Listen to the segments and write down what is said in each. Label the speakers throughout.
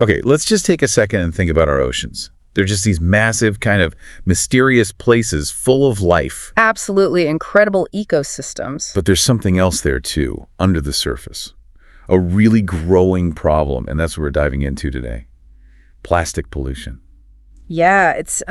Speaker 1: Okay, let's just take a second and think about our oceans. They're just these massive, kind of mysterious places full of life.
Speaker 2: Absolutely incredible ecosystems.
Speaker 1: But there's something else there, too, under the surface. A really growing problem, and that's what we're diving into today. Plastic pollution.
Speaker 2: Yeah, it's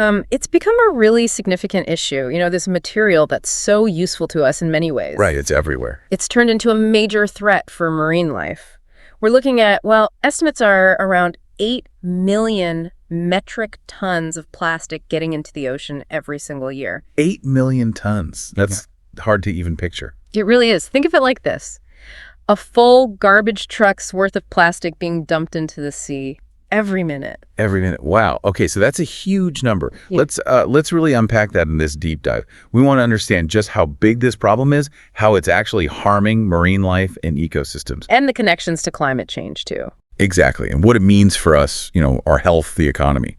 Speaker 2: become a really significant issue. This material that's so useful to us in many ways.
Speaker 1: Right, it's everywhere.
Speaker 2: It's turned into a major threat for marine life. We're looking at, estimates are around 8 million metric tons of plastic getting into the ocean every single year.
Speaker 1: 8 million tons. That's hard to even picture.
Speaker 2: It really is. Think of it like this. A full garbage truck's worth of plastic being dumped into the sea every minute.
Speaker 1: Every minute. Wow. Okay, so that's a huge number.
Speaker 2: Yeah.
Speaker 1: Let's really unpack that in this deep dive. We want to understand just how big this problem is, how it's actually harming marine life and ecosystems.
Speaker 2: And the connections to climate change, too.
Speaker 1: Exactly, and what it means for us, our health, the economy.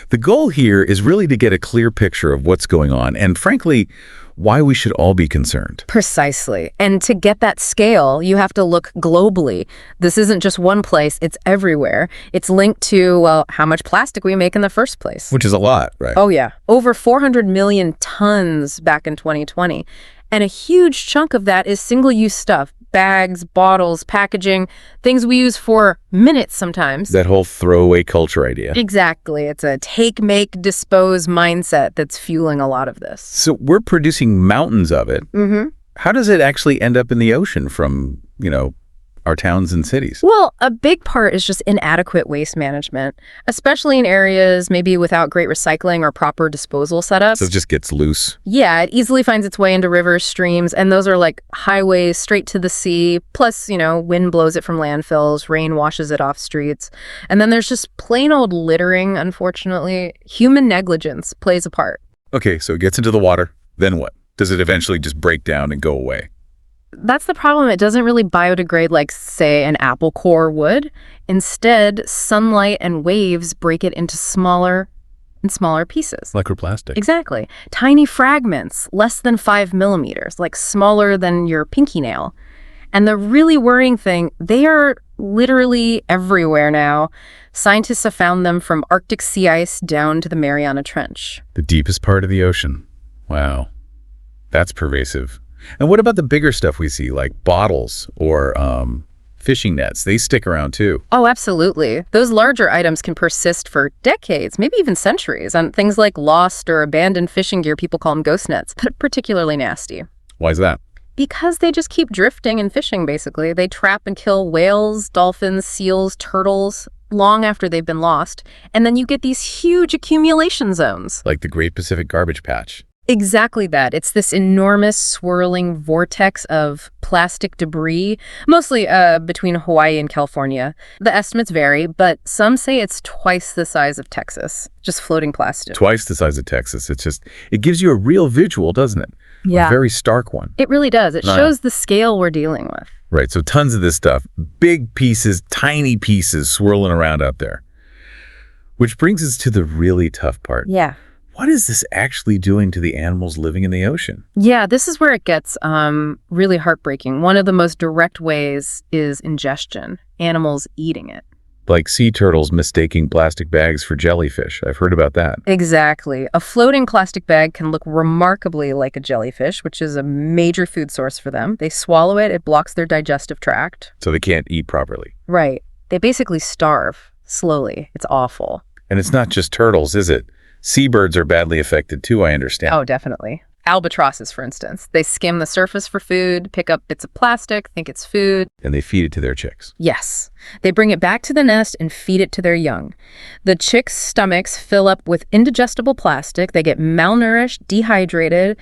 Speaker 1: The goal here is really to get a clear picture of what's going on and, frankly, why we should all be concerned.
Speaker 2: Precisely. And to get that scale, you have to look globally. This isn't just one place, it's everywhere. It's linked to, how much plastic we make in the first place.
Speaker 1: Which is a lot, right?
Speaker 2: Oh, yeah. Over 400 million tons back in 2020. And a huge chunk of that is single-use stuff. Bags, bottles, packaging, things we use for minutes sometimes.
Speaker 1: That whole throwaway culture idea.
Speaker 2: Exactly. It's a take, make, dispose mindset that's fueling a lot of this.
Speaker 1: So we're producing mountains of it.
Speaker 2: Mm-hmm.
Speaker 1: How does it actually end up in the ocean from, our towns and cities?
Speaker 2: Well, a big part is just inadequate waste management, especially in areas maybe without great recycling or proper disposal setups.
Speaker 1: So it just gets loose.
Speaker 2: Yeah, it easily finds its way into rivers, streams, and those are like highways straight to the sea. Plus, wind blows it from landfills, rain washes it off streets. And then there's just plain old littering, unfortunately. Human negligence plays a part.
Speaker 1: Okay, so it gets into the water. Then what? Does it eventually just break down and go away?
Speaker 2: That's the problem. It doesn't really biodegrade like, say, an apple core would. Instead, sunlight and waves break it into smaller and smaller pieces.
Speaker 1: Microplastic.
Speaker 2: Exactly. Tiny fragments, less than 5 millimeters, like smaller than your pinky nail. And the really worrying thing, they are literally everywhere now. Scientists have found them from Arctic sea ice down to the Mariana Trench.
Speaker 1: The deepest part of the ocean. Wow. That's pervasive. And what about the bigger stuff we see, like bottles or fishing nets? They stick around too.
Speaker 2: Oh, absolutely. Those larger items can persist for decades, maybe even centuries, on things like lost or abandoned fishing gear. People call them ghost nets, but particularly nasty.
Speaker 1: Why is that?
Speaker 2: Because they just keep drifting and fishing, basically. They trap and kill whales, dolphins, seals, turtles, long after they've been lost. And then you get these huge accumulation zones.
Speaker 1: Like the Great Pacific Garbage Patch.
Speaker 2: Exactly that. It's this enormous swirling vortex of plastic debris, mostly between Hawaii and California. The estimates vary, but some say it's twice the size of Texas, just floating plastic.
Speaker 1: Twice the size of Texas. It gives you a real visual, doesn't it?
Speaker 2: Yeah.
Speaker 1: A very stark one.
Speaker 2: It really does. It shows the scale we're dealing with.
Speaker 1: Right, so tons of this stuff. Big pieces, tiny pieces swirling around out there. Which brings us to the really tough part.
Speaker 2: Yeah.
Speaker 1: What is this actually doing to the animals living in the ocean?
Speaker 2: Yeah, this is where it gets really heartbreaking. One of the most direct ways is ingestion, animals eating it.
Speaker 1: Like sea turtles mistaking plastic bags for jellyfish. I've heard about that.
Speaker 2: Exactly. A floating plastic bag can look remarkably like a jellyfish, which is a major food source for them. They swallow it, it blocks their digestive tract.
Speaker 1: So they can't eat properly.
Speaker 2: Right. They basically starve slowly. It's awful.
Speaker 1: And it's not just turtles, is it? Seabirds are badly affected too, I understand.
Speaker 2: Oh, definitely. Albatrosses, for instance. They skim the surface for food, pick up bits of plastic, think it's food.
Speaker 1: And they feed it to their chicks.
Speaker 2: Yes. They bring it back to the nest and feed it to their young. The chicks' stomachs fill up with indigestible plastic. They get malnourished, dehydrated,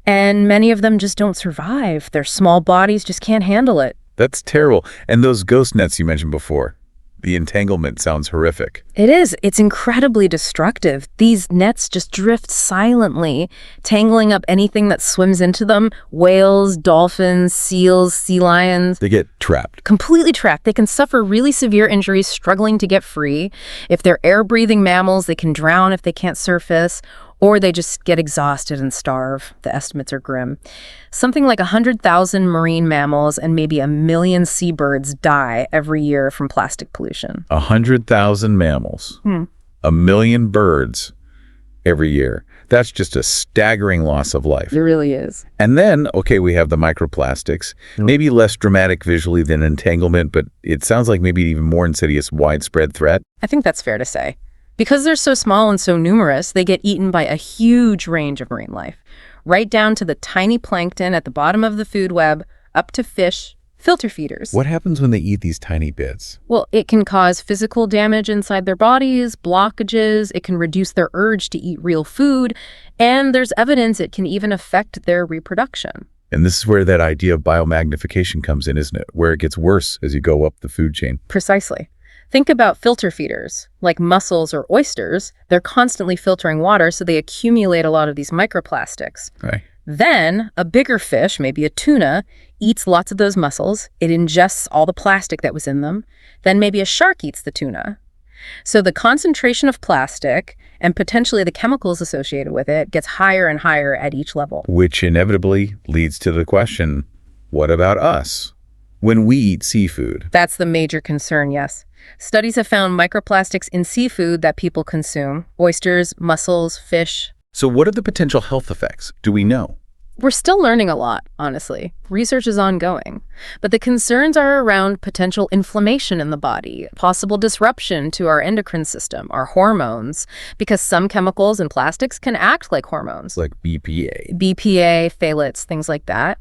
Speaker 2: and many of them just don't survive. Their small bodies just can't handle it.
Speaker 1: That's terrible. And those ghost nets you mentioned before. The entanglement sounds horrific.
Speaker 2: It is. It's incredibly destructive. These nets just drift silently, tangling up anything that swims into them. Whales, dolphins, seals, sea lions.
Speaker 1: They get trapped.
Speaker 2: Completely trapped. They can suffer really severe injuries struggling to get free. If they're air-breathing mammals, they can drown if they can't surface. or they just get exhausted and starve. The estimates are grim. Something like 100,000 marine mammals and maybe 1 million seabirds die every year from plastic pollution.
Speaker 1: 100,000 mammals, 1 million birds every year. That's just a staggering loss of life.
Speaker 2: It really is.
Speaker 1: And then, okay, we have the microplastics, maybe less dramatic visually than entanglement, but it sounds like maybe even more insidious, widespread threat.
Speaker 2: I think that's fair to say. Because they're so small and so numerous, they get eaten by a huge range of marine life, right down to the tiny plankton at the bottom of the food web, up to fish, filter feeders.
Speaker 1: What happens when they eat these tiny bits?
Speaker 2: Well, it can cause physical damage inside their bodies, blockages, it can reduce their urge to eat real food, and there's evidence it can even affect their reproduction.
Speaker 1: And this is where that idea of biomagnification comes in, isn't it? Where it gets worse as you go up the food chain.
Speaker 2: Precisely. Think about filter feeders, like mussels or oysters. They're constantly filtering water, so they accumulate a lot of these microplastics.
Speaker 1: Right.
Speaker 2: Then a bigger fish, maybe a tuna, eats lots of those mussels. It ingests all the plastic that was in them. Then maybe a shark eats the tuna. So the concentration of plastic and potentially the chemicals associated with it gets higher and higher at each level.
Speaker 1: Which inevitably leads to the question, what about us? When we eat seafood.
Speaker 2: That's the major concern, yes. Studies have found microplastics in seafood that people consume. Oysters, mussels, fish.
Speaker 1: So what are the potential health effects? Do we know?
Speaker 2: We're still learning a lot, honestly. Research is ongoing. But the concerns are around potential inflammation in the body, possible disruption to our endocrine system, our hormones, because some chemicals and plastics can act like hormones.
Speaker 1: Like BPA.
Speaker 2: BPA, phthalates, things like that.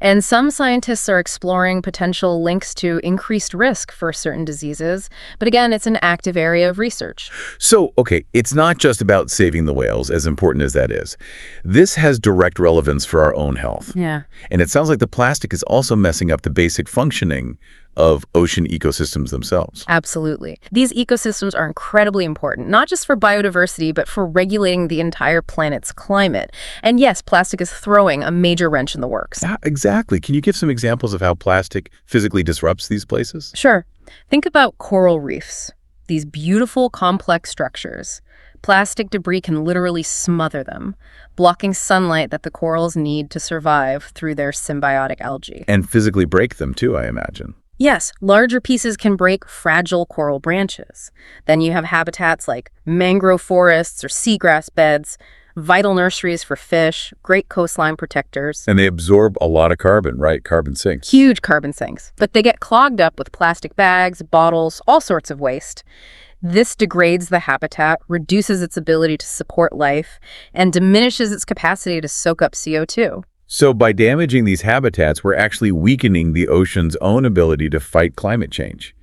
Speaker 2: And some scientists are exploring potential links to increased risk for certain diseases. But again, it's an active area of research.
Speaker 1: So, okay, it's not just about saving the whales, as important as that is. This has direct relevance for our own health.
Speaker 2: Yeah.
Speaker 1: And it sounds like the plastic is also messing up the basic functioning of ocean ecosystems themselves.
Speaker 2: Absolutely. These ecosystems are incredibly important, not just for biodiversity, but for regulating the entire planet's climate. And yes, plastic is throwing a major wrench in the works.
Speaker 1: Yeah, exactly. Can you give some examples of how plastic physically disrupts these places?
Speaker 2: Sure. Think about coral reefs, these beautiful, complex structures. Plastic debris can literally smother them, blocking sunlight that the corals need to survive through their symbiotic algae.
Speaker 1: And physically break them too, I imagine.
Speaker 2: Yes, larger pieces can break fragile coral branches. Then you have habitats like mangrove forests or seagrass beds, vital nurseries for fish, great coastline protectors.
Speaker 1: And they absorb a lot of carbon, right? Carbon sinks.
Speaker 2: Huge carbon sinks. But they get clogged up with plastic bags, bottles, all sorts of waste. This degrades the habitat, reduces its ability to support life, and diminishes its capacity to soak up CO2.
Speaker 1: So by damaging these habitats, we're actually weakening the ocean's own ability to fight climate change,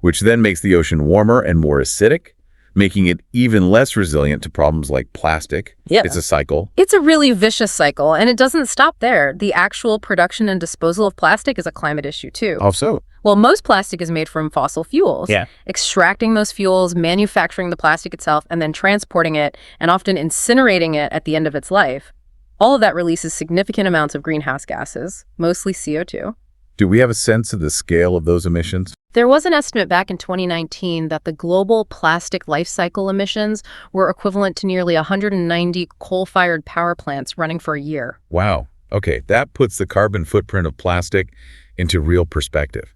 Speaker 1: which then makes the ocean warmer and more acidic, making it even less resilient to problems like plastic.
Speaker 2: Yeah.
Speaker 1: It's a cycle.
Speaker 2: It's a really vicious cycle, and it doesn't stop there. The actual production and disposal of plastic is a climate issue, too.
Speaker 1: How so?
Speaker 2: Well, most plastic is made from fossil fuels.
Speaker 1: Yeah.
Speaker 2: Extracting those fuels, manufacturing the plastic itself, and then transporting it, and often incinerating it at the end of its life. All of that releases significant amounts of greenhouse gases, mostly CO2.
Speaker 1: Do we have a sense of the scale of those emissions?
Speaker 2: There was an estimate back in 2019 that the global plastic life cycle emissions were equivalent to nearly 190 coal-fired power plants running for a year.
Speaker 1: Wow. Okay, that puts the carbon footprint of plastic into real perspective.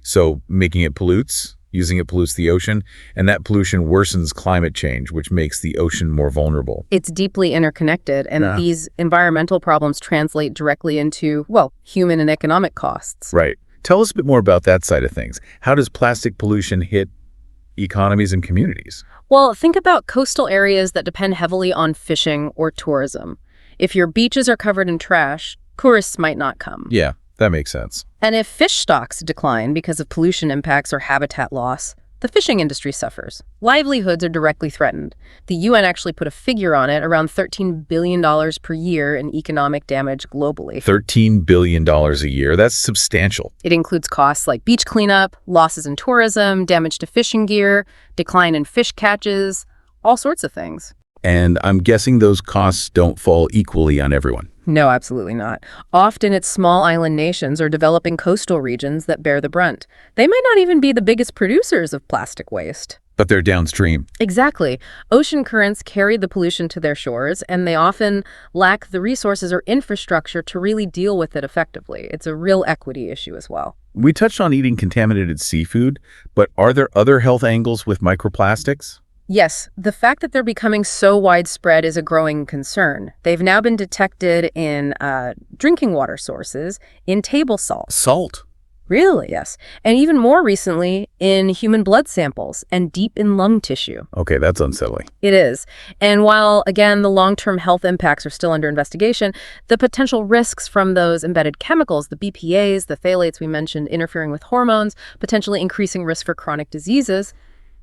Speaker 1: So making it pollutes, using it pollutes the ocean, and that pollution worsens climate change, which makes the ocean more vulnerable.
Speaker 2: It's deeply interconnected, and these environmental problems translate directly into, well, human and economic costs.
Speaker 1: Right. Tell us a bit more about that side of things. How does plastic pollution hit economies and communities?
Speaker 2: Well, think about coastal areas that depend heavily on fishing or tourism. If your beaches are covered in trash, tourists might not come.
Speaker 1: Yeah, that makes sense.
Speaker 2: And if fish stocks decline because of pollution impacts or habitat loss, the fishing industry suffers. Livelihoods are directly threatened. The UN actually put a figure on it, around $13 billion per year in economic damage globally.
Speaker 1: $13 billion a year. That's substantial.
Speaker 2: It includes costs like beach cleanup, losses in tourism, damage to fishing gear, decline in fish catches, all sorts of things.
Speaker 1: And I'm guessing those costs don't fall equally on everyone.
Speaker 2: No, absolutely not. Often it's small island nations or developing coastal regions that bear the brunt. They might not even be the biggest producers of plastic waste.
Speaker 1: But they're downstream.
Speaker 2: Exactly. Ocean currents carry the pollution to their shores, and they often lack the resources or infrastructure to really deal with it effectively. It's a real equity issue as well.
Speaker 1: We touched on eating contaminated seafood, but are there other health angles with microplastics?
Speaker 2: Yes, the fact that they're becoming so widespread is a growing concern. They've now been detected in drinking water sources, in table salt.
Speaker 1: Salt?
Speaker 2: Really? Yes. And even more recently, in human blood samples and deep in lung tissue.
Speaker 1: Okay, that's unsettling.
Speaker 2: It is. And while, again, the long-term health impacts are still under investigation, the potential risks from those embedded chemicals, the BPAs, the phthalates we mentioned, interfering with hormones, potentially increasing risk for chronic diseases,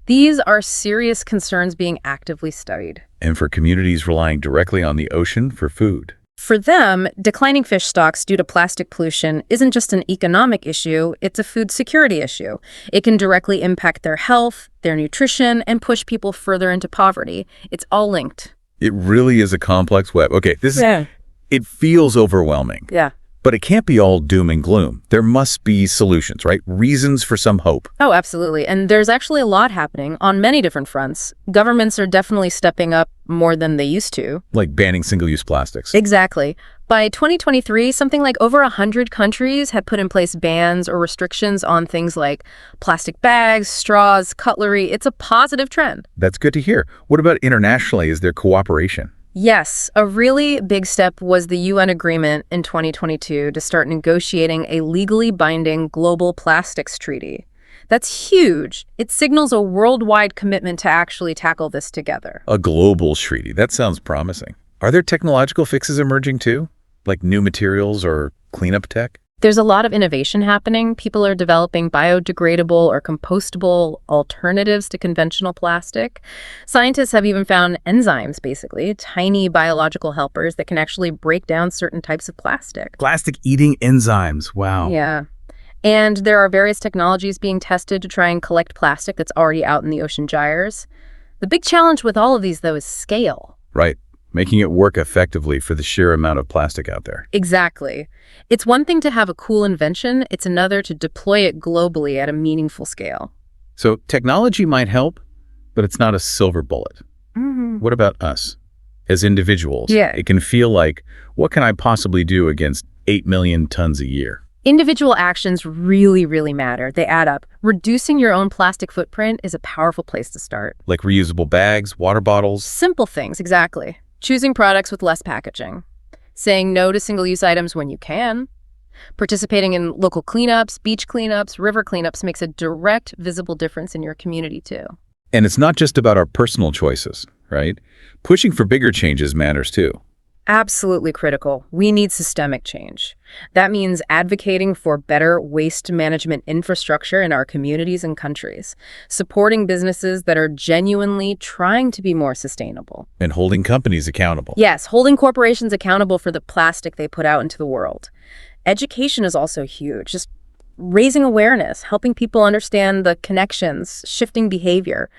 Speaker 2: these are serious concerns being actively studied.
Speaker 1: And for communities relying directly on the ocean for food.
Speaker 2: For them, declining fish stocks due to plastic pollution isn't just an economic issue, it's a food security issue. It can directly impact their health, their nutrition, and push people further into poverty. It's all linked.
Speaker 1: It really is a complex web. Okay, it feels overwhelming.
Speaker 2: Yeah.
Speaker 1: But it can't be all doom and gloom. There must be solutions, right? Reasons for some hope.
Speaker 2: Oh, absolutely. And there's actually a lot happening on many different fronts. Governments are definitely stepping up more than they used to.
Speaker 1: Like banning single-use plastics.
Speaker 2: Exactly. By 2023, something like over 100 countries had put in place bans or restrictions on things like plastic bags, straws, cutlery. It's a positive trend.
Speaker 1: That's good to hear. What about internationally? Is there cooperation?
Speaker 2: Yes, a really big step was the UN agreement in 2022 to start negotiating a legally binding global plastics treaty. That's huge. It signals a worldwide commitment to actually tackle this together.
Speaker 1: A global treaty. That sounds promising. Are there technological fixes emerging too? Like new materials or cleanup tech?
Speaker 2: There's a lot of innovation happening. People are developing biodegradable or compostable alternatives to conventional plastic. Scientists have even found enzymes, basically, tiny biological helpers that can actually break down certain types of plastic.
Speaker 1: Plastic-eating enzymes. Wow.
Speaker 2: Yeah. And there are various technologies being tested to try and collect plastic that's already out in the ocean gyres. The big challenge with all of these, though, is scale.
Speaker 1: Right. Making it work effectively for the sheer amount of plastic out there.
Speaker 2: Exactly. It's one thing to have a cool invention, it's another to deploy it globally at a meaningful scale.
Speaker 1: So technology might help, but it's not a silver bullet.
Speaker 2: Mm-hmm.
Speaker 1: What about us? As individuals,
Speaker 2: Yeah.
Speaker 1: It can feel like, what can I possibly do against 8 million tons a year?
Speaker 2: Individual actions really, really matter. They add up. Reducing your own plastic footprint is a powerful place to start.
Speaker 1: Like reusable bags, water bottles?
Speaker 2: Simple things, exactly. Choosing products with less packaging. Saying no to single-use items when you can. Participating in local cleanups, beach cleanups, river cleanups makes a direct, visible difference in your community, too.
Speaker 1: And it's not just about our personal choices, right? Pushing for bigger changes matters too.
Speaker 2: Absolutely critical. We need systemic change. That means advocating for better waste management infrastructure in our communities and countries, supporting businesses that are genuinely trying to be more sustainable.
Speaker 1: And holding companies accountable.
Speaker 2: Yes, holding corporations accountable for the plastic they put out into the world. Education is also huge. Just raising awareness, helping people understand the connections, shifting behavior.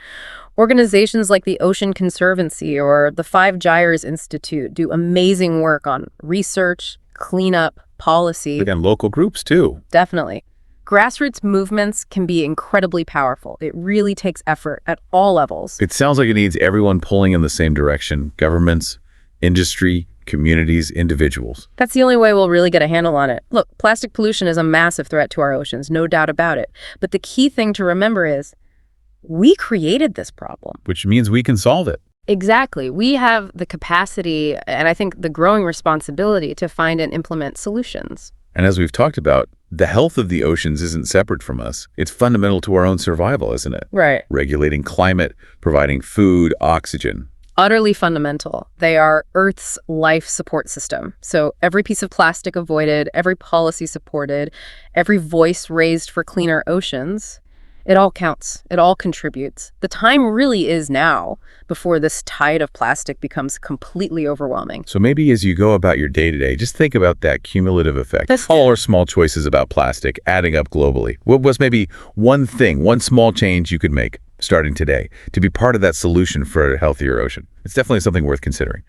Speaker 2: Organizations like the Ocean Conservancy or the Five Gyres Institute do amazing work on research, cleanup, policy.
Speaker 1: And local groups too.
Speaker 2: Definitely. Grassroots movements can be incredibly powerful. It really takes effort at all levels.
Speaker 1: It sounds like it needs everyone pulling in the same direction. Governments, industry, communities, individuals.
Speaker 2: That's the only way we'll really get a handle on it. Look, plastic pollution is a massive threat to our oceans, no doubt about it. But the key thing to remember is we created this problem.
Speaker 1: Which means we can solve it.
Speaker 2: Exactly. We have the capacity and I think the growing responsibility to find and implement solutions.
Speaker 1: And as we've talked about, the health of the oceans isn't separate from us. It's fundamental to our own survival, isn't it?
Speaker 2: Right.
Speaker 1: Regulating climate, providing food, oxygen.
Speaker 2: Utterly fundamental. They are Earth's life support system. So every piece of plastic avoided, every policy supported, every voice raised for cleaner oceans, it all counts. It all contributes. The time really is now before this tide of plastic becomes completely overwhelming.
Speaker 1: So maybe as you go about your day-to-day, just think about that cumulative effect. All our small choices about plastic adding up globally. What was maybe one thing, one small change you could make starting today to be part of that solution for a healthier ocean? It's definitely something worth considering.